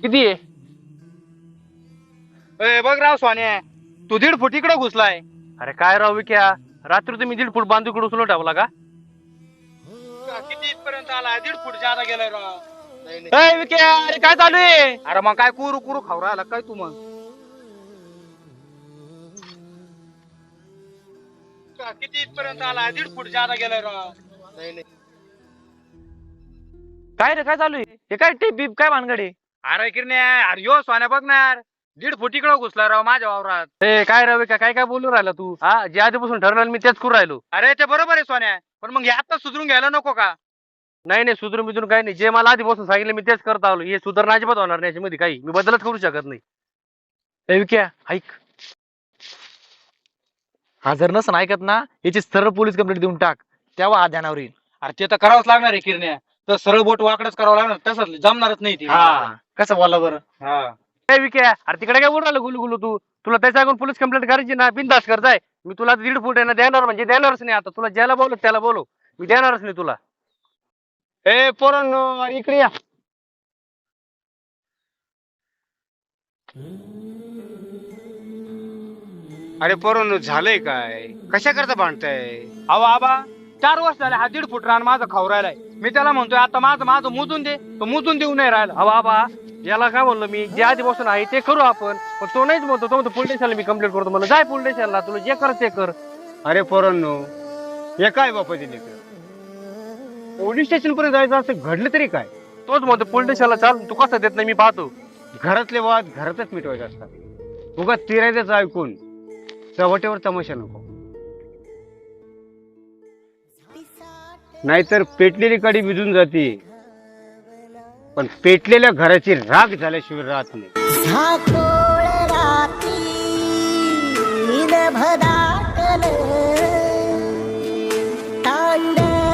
किती आहे? बघ राव सोन्या, तू 1.5 फूट इकडे घुसलाय. अरे काय राव विक्या, रात्री तुम्ही 1.5 फूट बांधू इकडे उचलून ठेवला का? किती इथपर्यंत आला? 1.5 फूट जादा गेलाय राव. ए विक्या, अरे काय चालू आहे? अरे मग काय कुरू कुरू खाऊ राहिला काय तू मग? किती इथपर्यंत आला? 1.5 फूट जादा गेलाय राव. काय रे, काय चालू आहे? हे काय टेप बीप काय भानगडे? अरे किरण्या, अरे यो सोन्या बघणार 1.5 फूट इकडे घुसला राव माझ्या वावरात. ए काय रे विक्या, काय काय बोलू राहिला तू? हा, जे आधीपासून ठरवलं मी तेच करू राहिलो. अरे ते बरोबर आहे सोन्या, पण मग हे आता सुधरून घ्यायला नको का? नाही नाही, सुधरून बिधरून काही नाही. जे मला आधीपासून सांगितलं मी तेच करत आलो. हे सुधारणा अजिबात होणार नाही याच्यामध्ये, काही मी बदलच करू शकत नाही. ए विक्या ऐक, हा जर नसन ऐकत ना, याची सरळ पोलीस कंप्लेंट देऊन टाक, तेव्हा हा ध्यानावर येईल. अरे ते तर करावंच लागणार आहे किरण्या. तर सरळ बोट वाकडच करावं लागणार, तसं जमणारच नाही ते. हा, कसं बोला बरं? हा. ए विक्या, अरे तिकडे काय बोलू राहिलं गुलू गुलू तू? तुला त्याच्या अगोदर पोलीस कंप्लेंट करायची ना, बिनधास्त करताय. मी तुला 1.5 फूट आहे ना देणार, म्हणजे देणारच नाही. आता तुला ज्याला बोलू त्याला बोलू, मी देणारच नाही तुला. ए पोरांनो, इकडे या. अरे पोरांनो, झालंय काय? कशा करता भांडताय? अहो आबा, 4 वर्ष झाले हा 1.5 फूट रान माझं खाऊ राहिलाय. मी त्याला म्हणतोय आता माझं माझं मोजून दे, तो मोजून देऊ नाही राहिला. अहो बाबा, याला काय म्हणलो मी, जे आधीपासून आहे ते करू आपण. पण तो नाहीच म्हणतो, तो म्हणतो पोलीस स्टेशनला मी कंप्लेंट करतो. म्हणलं जाय पोलीस स्टेशनला, तुला जे कर ते कर. अरे पोरांनो, हे काय बापा दिले पोलीस स्टेशन पर्यंत जायचं असं घडलं तरी काय? तोच म्हणतो पोलीस स्टेशनला चाल, तू कसं देत नाही मी पाहतो. घरातले वाद घरातच मिटवायचे असतात. उगाच तिरायचं ऐकून चवटेवर तमाशा नको. नाहीतर पेटलेली कडी विजून जाते, पण पेटलेल्या घराची राख झाल्याशिवाय राहत नाही.